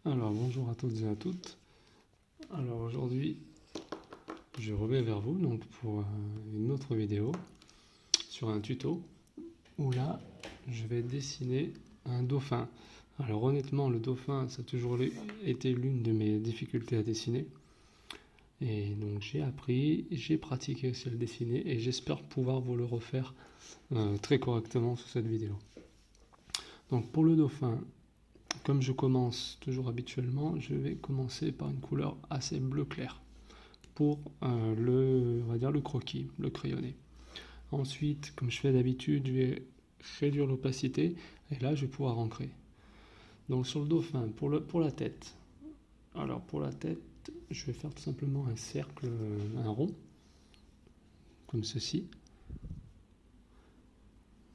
Alors bonjour à toutes et à toutes. Alors aujourd'hui je reviens vers vous donc pour une autre vidéo sur un tuto où là je vais dessiner un dauphin. Alors honnêtement le dauphin ça a toujours été l'une de mes difficultés à dessiner et donc j'ai appris, j'ai pratiqué aussi à le dessiner et j'espère pouvoir vous le refaire très correctement sur cette vidéo. Donc pour le dauphin, comme je commence toujours habituellement, je vais commencer par une couleur assez bleu clair pour on va dire le croquis, le crayonné. Ensuite, comme je fais d'habitude, je vais réduire l'opacité et là je vais pouvoir ancrer. Donc sur le dauphin, pour la tête, alors pour la tête, je vais faire tout simplement un cercle, un rond, comme ceci.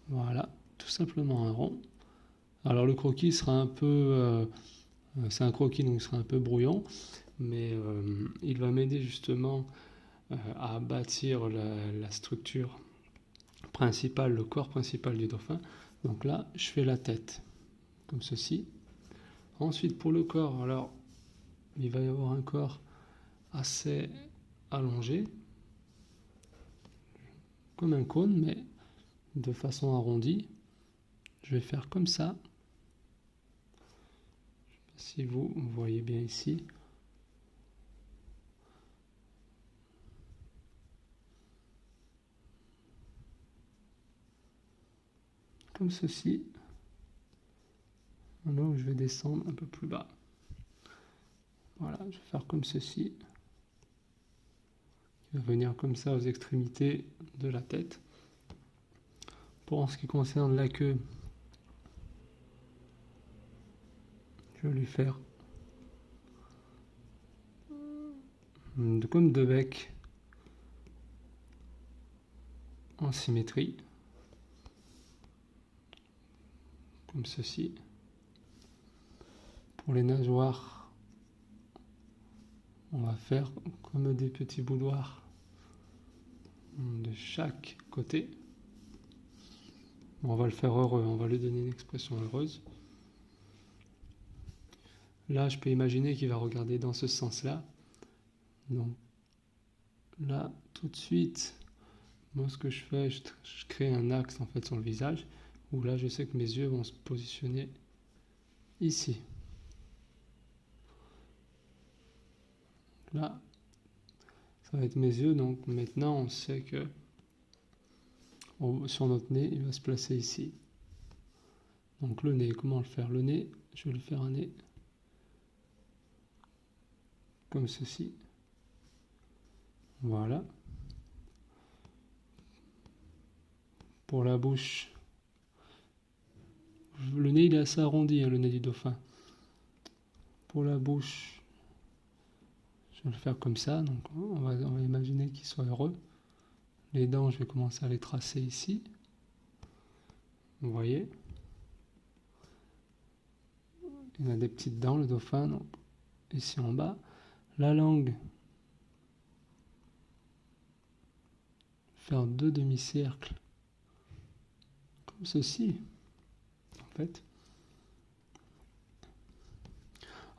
Voilà, tout simplement un rond. Alors le croquis sera un peu, c'est un croquis donc il sera un peu brouillon, mais il va m'aider justement à bâtir la structure principale, le corps principal du dauphin. Donc là, je fais la tête, comme ceci. Ensuite, pour le corps, alors, il va y avoir un corps assez allongé, comme un cône, mais de façon arrondie. Je vais faire comme ça. Je sais pas si vous voyez bien ici. Comme ceci. Alors je vais descendre un peu plus bas. Voilà, je vais faire comme ceci. Il va venir comme ça aux extrémités de la tête. Pour en ce qui concerne la queue, je vais lui faire comme deux becs en symétrie, comme ceci. Pour les nageoires, on va faire comme des petits boudoirs de chaque côté. On va le faire heureux, on va lui donner une expression heureuse. Là, je peux imaginer qu'il va regarder dans ce sens-là. Donc là, tout de suite, moi ce que je fais, je crée un axe en fait sur le visage, où là je sais que mes yeux vont se positionner ici. Là, ça va être mes yeux, donc maintenant on sait que sur notre nez, il va se placer ici. Donc le nez, comment le faire? Le nez, je vais le faire un nez comme ceci. Voilà. Pour la bouche, le nez il est assez arrondi, hein, le nez du dauphin. Pour la bouche, je vais le faire comme ça, donc on va imaginer qu'il soit heureux. Les dents, je vais commencer à les tracer ici. Vous voyez? Il a des petites dents, le dauphin, donc ici en bas. La langue, faire deux demi-cercles, comme ceci, en fait.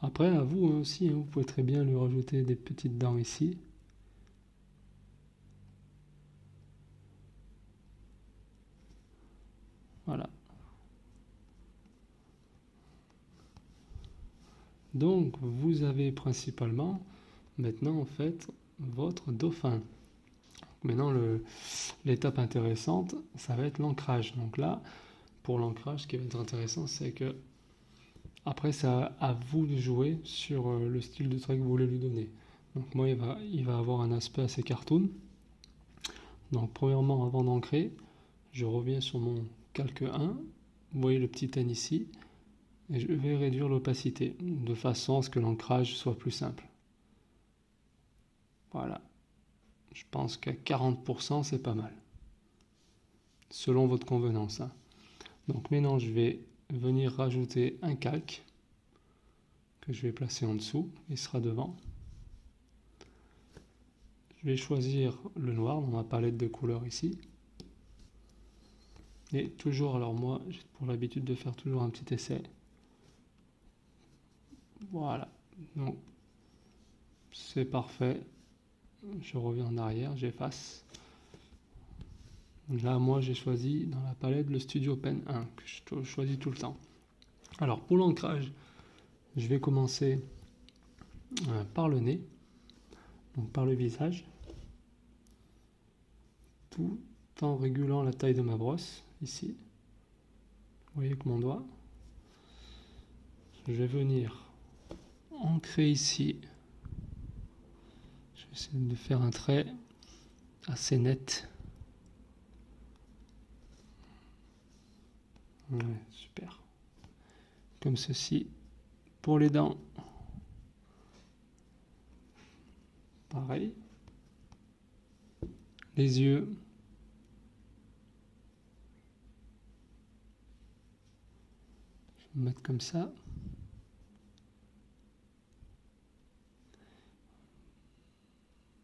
Après, à vous aussi, hein, vous pouvez très bien lui rajouter des petites dents ici. Voilà. Donc, vous avez principalement, maintenant, en fait, votre dauphin. Maintenant, l'étape intéressante, ça va être l'ancrage. Donc là, pour l'ancrage, ce qui va être intéressant, c'est que après, c'est à vous de jouer sur le style de trait que vous voulez lui donner. Donc moi, il va avoir un aspect assez cartoon. Donc premièrement, avant d'ancrer, je reviens sur mon calque 1. Vous voyez le petit N ici. Et je vais réduire l'opacité, de façon à ce que l'ancrage soit plus simple. Voilà. Je pense qu'à 40%, c'est pas mal. Selon votre convenance, hein. Donc maintenant, je vais venir rajouter un calque que je vais placer en dessous. Il sera devant. Je vais choisir le noir dans ma palette de couleurs ici. Et toujours, alors moi, j'ai pour l'habitude de faire toujours un petit essai. Voilà, donc c'est parfait. Je reviens en arrière, j'efface. Là, moi, j'ai choisi dans la palette le Studio Pen 1 que je choisis tout le temps. Alors, pour l'ancrage, je vais commencer par le nez, donc par le visage, tout en régulant la taille de ma brosse, ici. Vous voyez avec mon doigt. Je vais venir ancrer ici. Je vais essayer de faire un trait assez net. Ouais, super. Comme ceci. Pour les dents, pareil. Les yeux. Je vais me mettre comme ça.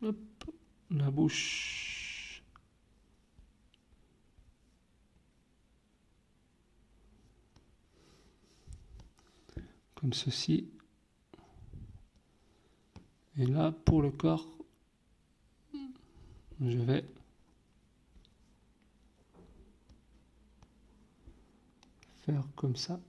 Hop, la bouche. Comme ceci. Et là, pour le corps, je vais faire comme ça.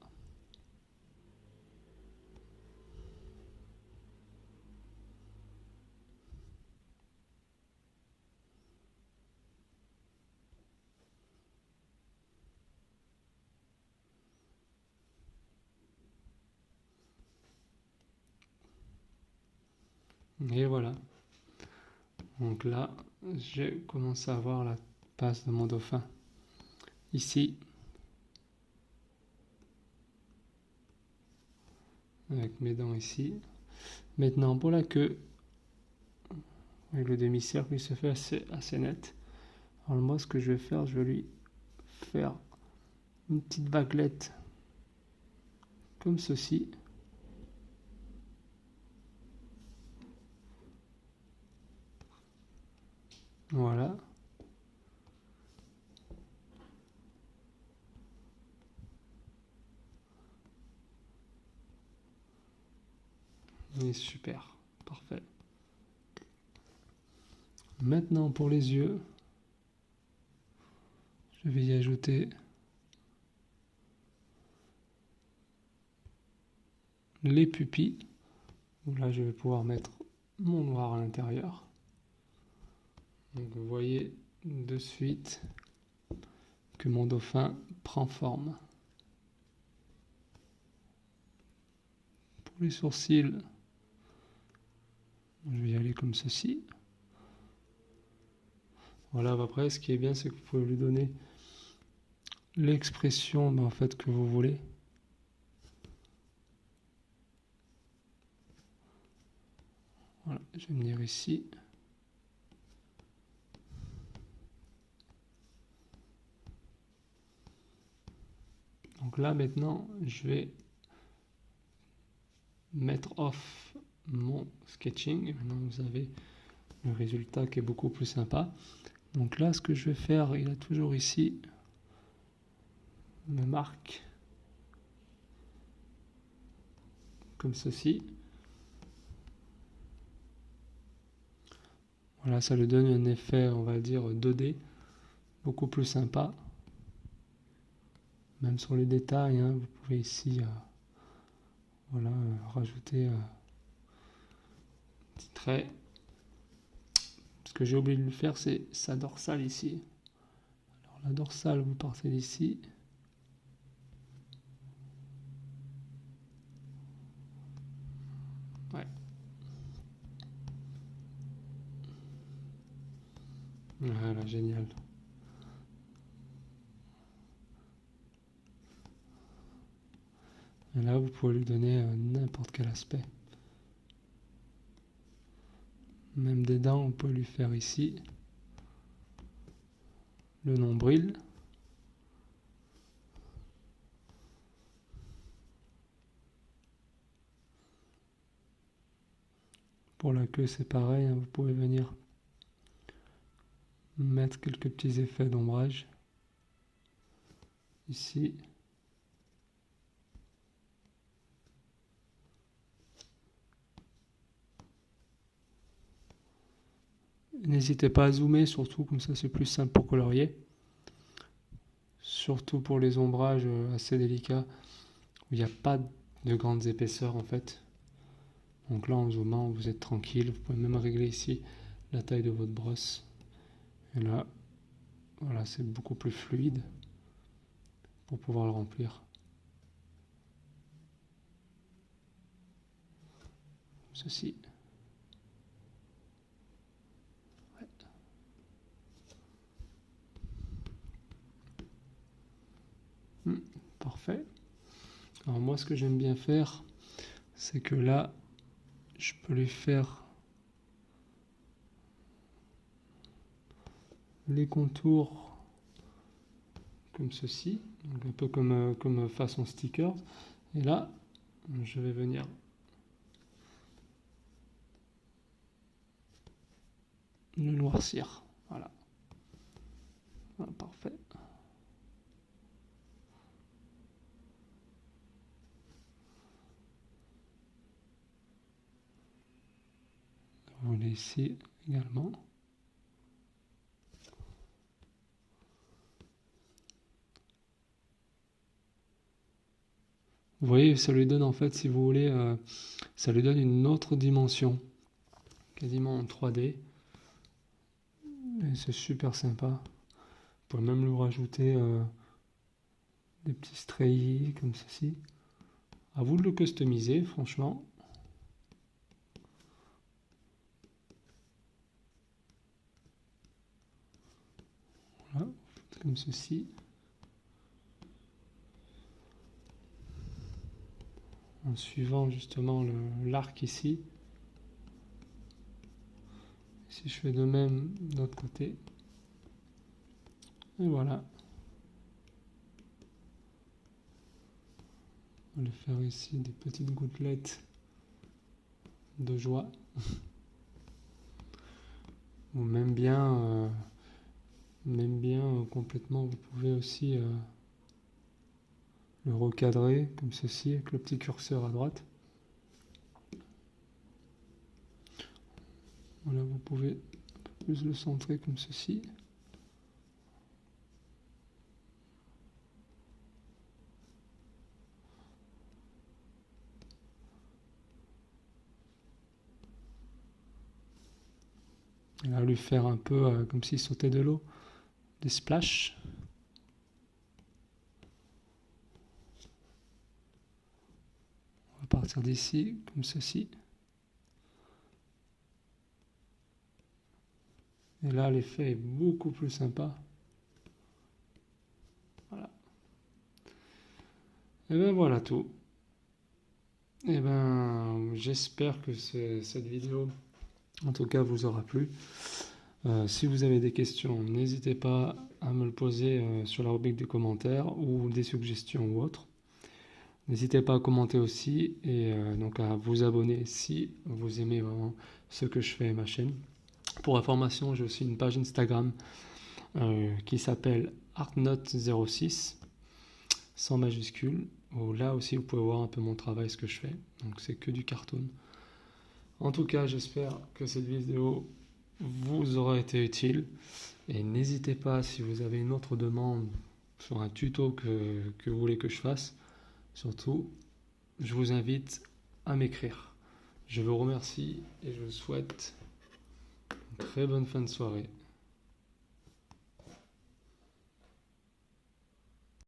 Et voilà. Donc là, j'ai commencé à voir la base de mon dauphin. Ici, avec mes dents ici. Maintenant, pour la queue, avec le demi-cercle, il se fait assez net. Alors moi, ce que je vais faire, je vais lui faire une petite vaguelette comme ceci. Voilà. Et super, parfait. Maintenant pour les yeux, je vais y ajouter les pupilles. Donc là, je vais pouvoir mettre mon noir à l'intérieur. Donc vous voyez de suite que mon dauphin prend forme. Pour les sourcils, je vais y aller comme ceci. Voilà, après, ce qui est bien, c'est que vous pouvez lui donner l'expression en fait, que vous voulez. Voilà, je vais venir ici. Donc là, maintenant, je vais mettre off mon sketching. Et maintenant, vous avez le résultat qui est beaucoup plus sympa. Donc là, ce que je vais faire, il a toujours ici me marque comme ceci. Voilà, ça lui donne un effet, on va dire, 2D, beaucoup plus sympa. Même sur les détails, hein, vous pouvez ici voilà, rajouter un petit trait. Ce que j'ai oublié de lui faire, c'est sa dorsale ici. Alors la dorsale, vous partez d'ici. Ouais. Voilà, génial. Et là, vous pouvez lui donner n'importe quel aspect. Même des dents, on peut lui faire ici. Le nombril. Pour la queue, c'est pareil, hein, vous pouvez venir mettre quelques petits effets d'ombrage. Ici. N'hésitez pas à zoomer, surtout comme ça c'est plus simple pour colorier. Surtout pour les ombrages assez délicats, où il n'y a pas de grandes épaisseurs en fait. Donc là en zoomant vous êtes tranquille, vous pouvez même régler ici la taille de votre brosse. Et là, voilà, c'est beaucoup plus fluide pour pouvoir le remplir. Ceci. Ouais. Parfait. Alors moi ce que j'aime bien faire, c'est que là, je peux lui faire les contours comme ceci, donc un peu comme façon sticker. Et là, je vais venir le noircir. Voilà. Voilà, parfait. Vous voulez ici également. Vous voyez, ça lui donne en fait, si vous voulez, ça lui donne une autre dimension, quasiment en 3D. Et c'est super sympa. Vous pouvez même lui rajouter des petits treillis comme ceci. À vous de le customiser, franchement. Voilà, comme ceci. En suivant justement l'arc ici. Si je fais de même de l'autre côté. Et voilà. On va faire ici des petites gouttelettes de joie. Ou même bien complètement, vous pouvez aussi le recadrer comme ceci avec le petit curseur à droite. Voilà, vous pouvez un peu plus le centrer comme ceci. Et là, lui faire un peu comme s'il sautait de l'eau, des splashs. On va partir d'ici, comme ceci. Et là, l'effet est beaucoup plus sympa. Voilà. Et ben voilà tout. Et ben, j'espère que cette vidéo, en tout cas, vous aura plu. Si vous avez des questions, n'hésitez pas à me le poser sur la rubrique des commentaires ou des suggestions ou autres. N'hésitez pas à commenter aussi et donc à vous abonner si vous aimez vraiment ce que je fais et ma chaîne. Pour information, j'ai aussi une page Instagram qui s'appelle artnote06 sans majuscule, où là aussi vous pouvez voir un peu mon travail, ce que je fais. Donc c'est que du cartoon. En tout cas, j'espère que cette vidéo vous aura été utile. Et n'hésitez pas, si vous avez une autre demande sur un tuto que vous voulez que je fasse, surtout, je vous invite à m'écrire. Je vous remercie et je vous souhaite une très bonne fin de soirée.